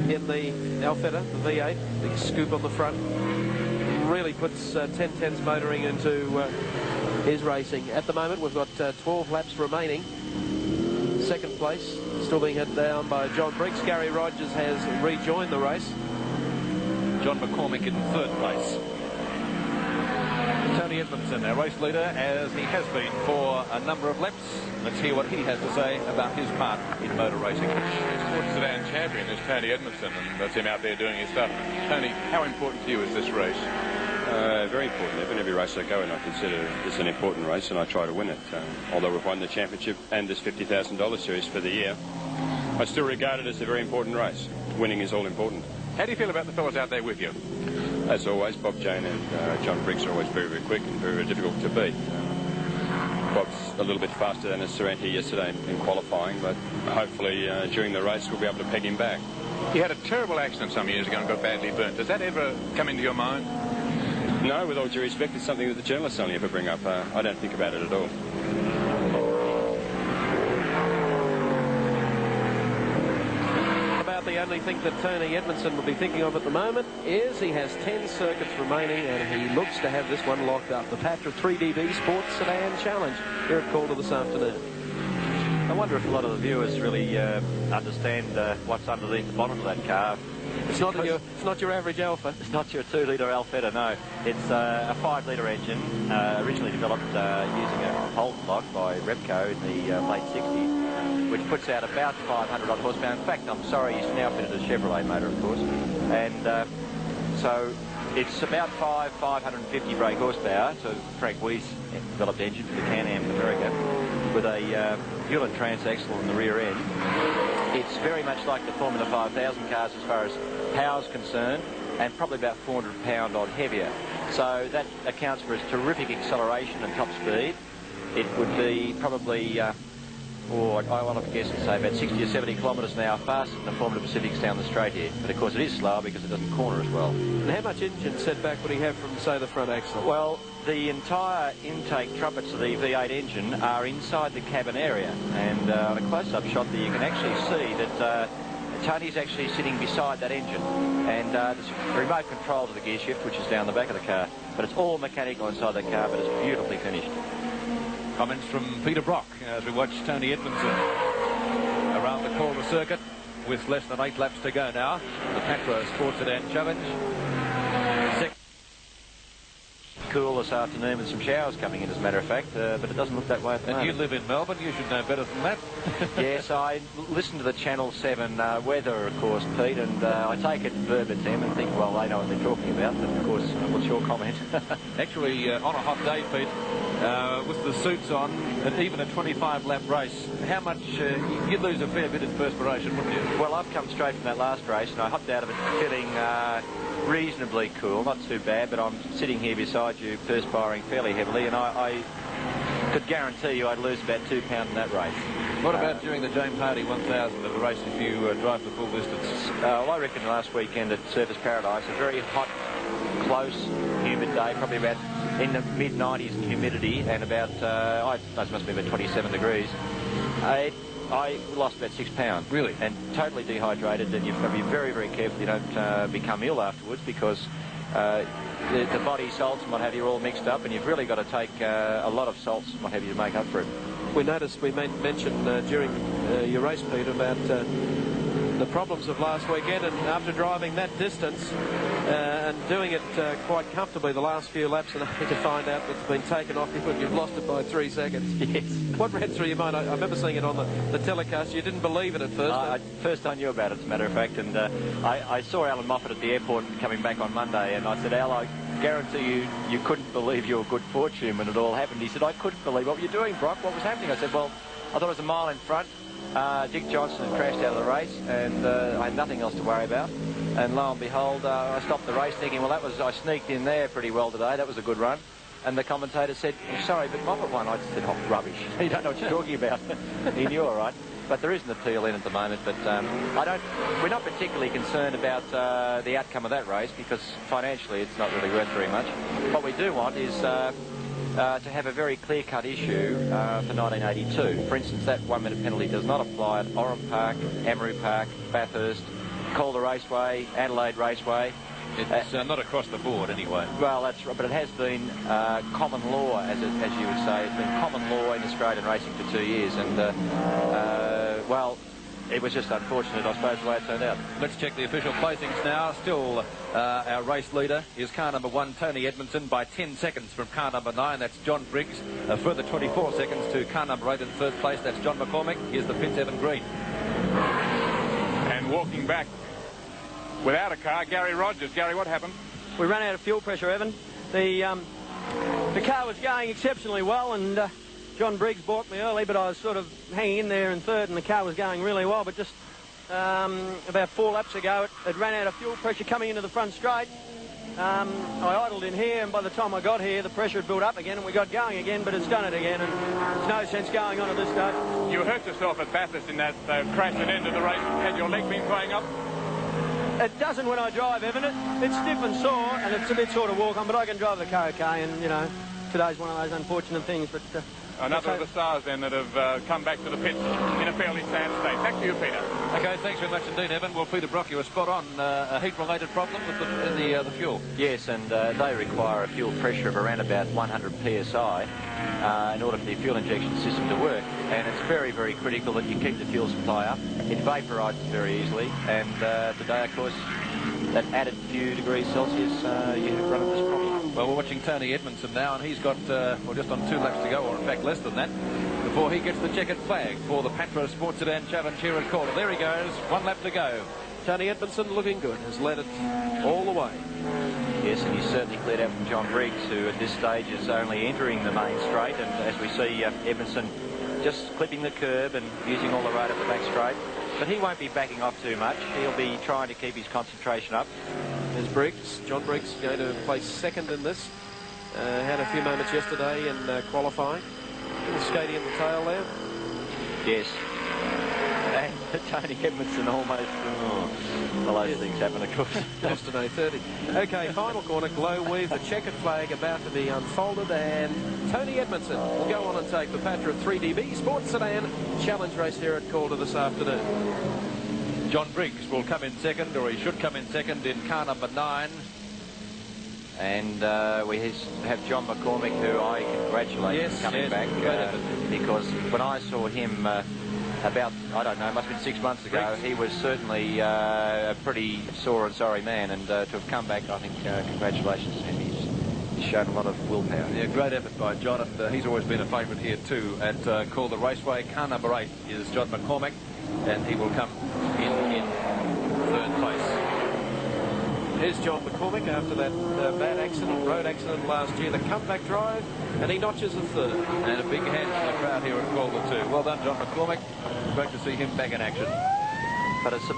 in the Alfetta, the V8. Big scoop on the front. Really puts 1010's motoring into his racing. At the moment, we've got 12 laps remaining. Second place still being held down by John Briggs. Gary Rogers has rejoined the race. John McCormick in third place. Tony Edmondson, our race leader, as he has been for a number of laps. Let's hear what he has to say about his part in motor racing. Sports Sedan champion is Tony Edmondson, and that's him out there doing his stuff. Tony, how important to you is this race? Very important. Every race I go in, I consider this an important race, and I try to win it. Although we've won the championship and this $50,000 series for the year, I still regard it as a very important race. Winning is all important. How do you feel about the fellas out there with you? As always, Bob Jane and John Briggs are always very, very quick and very, very difficult to beat. Bob's a little bit faster than his Sorrento yesterday in qualifying, but hopefully during the race we'll be able to peg him back. He had a terrible accident some years ago and got badly burnt. Does that ever come into your mind? No, with all due respect, it's something that the journalists only ever bring up. I don't think about it at all. The only thing that Tony Edmondson will be thinking of at the moment is he has 10 circuits remaining and he looks to have this one locked up. The Patra 3DB Sports Sedan Challenge here at Calder this afternoon. I wonder if a lot of the viewers really understand what's underneath the bonnet of that car. It's not your average Alpha. It's not your 2-litre Alfetta, no. It's a 5-litre engine, originally developed using a Holden block by Repco in the late 60s, which puts out about 500 odd horsepower. In fact, I'm sorry, it's now fitted a Chevrolet motor, of course. And so it's about 550 brake horsepower. So Frank Weiss developed engine for the Can-Am in America with a Hewlett transaxle in the rear end. It's very much like the Formula 5000 cars as far as power's concerned, and probably about 400 pound odd heavier. So that accounts for its terrific acceleration and top speed. It would be probably, I want to guess and say about 60 or 70 kilometres an hour faster than the Formula Pacifics down the straight here. But of course it is slower because it doesn't corner as well. And how much engine setback would he have from, say, the front axle? Well, the entire intake trumpets of the V8 engine are inside the cabin area, and on a close-up shot there you can actually see that Tony's actually sitting beside that engine, and there's remote control to the gear shift, which is down the back of the car, but it's all mechanical inside the car, but it's beautifully finished. Comments from Peter Brock as we watch Tony Edmondson around the Calder circuit with less than 8 laps to go now. The Patra Sports Sedan Challenge. Cool this afternoon with some showers coming in, as a matter of fact, but it doesn't look that way at the moment. You live in Melbourne, you should know better than that. Yes, I listen to the Channel 7 weather, of course, Pete, and I take it verbatim and think, well, they know what they're talking about, but of course, what's your comment? Actually, on a hot day, Pete, with the suits on, and even a 25-lap race, how much, you'd lose a fair bit of perspiration, wouldn't you? Well, I've come straight from that last race, and I hopped out of it feeling reasonably cool, not too bad, but I'm sitting here beside you perspiring fairly heavily, and I could guarantee you I'd lose about 2 pounds in that race. What about during the James Hardy 1000 of the race if you drive the full distance? Well, I reckon last weekend at Surfers Paradise, a very hot, close, humid day, probably about in the mid-90s in humidity, and about, I suppose it must be about 27 degrees. I lost about 6 pounds. Really? And totally dehydrated, and you've got to be very, very careful you don't become ill afterwards, because the body salts and what have you are all mixed up, and you've really got to take a lot of salts and what have you to make up for it. We noticed, we mentioned during your race, Pete, about the problems of last weekend, and after driving that distance and doing it quite comfortably the last few laps, and only to find out it's been taken off you and you've lost it by 3 seconds. Yes. What ran through your mind? I remember seeing it on the telecast. You didn't believe it at first. First I knew about it, as a matter of fact, and I saw Alan Moffat at the airport coming back on Monday, and I said, Al, I guarantee you couldn't believe your good fortune when it all happened. He said, I couldn't believe what were you doing, Brock? What was happening? I said, well, I thought it was a mile in front. Dick Johnson had crashed out of the race, and I had nothing else to worry about. And lo and behold, I stopped the race thinking, well, I sneaked in there pretty well today. That was a good run. And the commentator said, sorry, but Moffat won. I just said, oh, rubbish. You don't know what you're talking about. He knew all right. But there is an appeal in at the moment. But we're not particularly concerned about the outcome of that race, because financially it's not really worth very much. What we do want is to have a very clear-cut issue for 1982. For instance, that 1-minute penalty does not apply at Oran Park, Emery Park, Bathurst, Calder Raceway, Adelaide Raceway. It's not across the board anyway. Well, that's right, but it has been common law, as you would say. It's been common law in Australian racing for 2 years, and well, it was just unfortunate, I suppose, the way it turned out. Let's check the official placings now. Still, our race leader is car number 1, Tony Edmondson, by 10 seconds from car number 9. That's John Briggs. A further 24 seconds to car number 8 in third place. That's John McCormick. Here's the pits, Evan Green. And walking back without a car, Gary Rogers. Gary, what happened? We ran out of fuel pressure, Evan. The car was going exceptionally well, and John Briggs balked me early, but I was sort of hanging in there in third, and the car was going really well. But just about 4 laps ago, it ran out of fuel pressure coming into the front straight. I idled in here, and by the time I got here, the pressure had built up again, and we got going again, but it's done it again, and there's no sense going on at this stage. You hurt yourself at Bathurst in that crash at end of the race. Had your leg been playing up? It doesn't when I drive, Evan. It's stiff and sore, and it's a bit sore to walk on, but I can drive the car okay, and, you know, today's one of those unfortunate things, but... Another of the stars, then, that have come back to the pits in a fairly sad state. Back to you, Peter. Okay, thanks very much indeed, Evan. Well, Peter Brock, you were spot on. A heat-related problem with the fuel. Yes, and they require a fuel pressure of around about 100 psi in order for the fuel injection system to work. And it's very, very critical that you keep the fuel supply up. It vaporises very easily, and today, of course, that added few degrees Celsius, you run into this problem. Well, we're watching Tony Edmondson now, and he's got, well, just on 2 laps to go, or in fact less than that, before he gets the checkered flag for the Patra Sports Sedan Challenge here at Calder. There he goes, 1 lap to go. Tony Edmondson looking good, has led it all the way. Yes, and he's certainly cleared out from John Briggs, who at this stage is only entering the main straight, and as we see Edmondson just clipping the curb and using all the road up the back straight. But he won't be backing off too much. He'll be trying to keep his concentration up. There's Briggs. John Briggs going to place second in this. Had a few moments yesterday in qualifying. A little skating in the tail there. Yes. And Tony Edmondson almost... well, those things happen, of course. Lost an 8:30. Okay, final corner, glow with the checkered flag about to be unfolded, and Tony Edmondson will go on and take the Patra 3DB Sports Sedan Challenge race here at Calder this afternoon. John Briggs will come in second, or he should come in second, in car number 9. And we have John McCormick, who I congratulate for coming back, because when I saw him about, I don't know, must have been 6 months ago, he was certainly a pretty sore and sorry man, and to have come back, I think, congratulations to him. He's shown a lot of willpower. Yeah, great effort by John, and he's always been a favourite here too at Calder Raceway. Car number 8 is John McCormick, and he will come in third place. Here's John McCormick after that bad accident, road accident last year, the comeback drive, and he notches a third. And a big hand from the crowd here at Calder too. Well done, John McCormick. Great to see him back in action. But it's a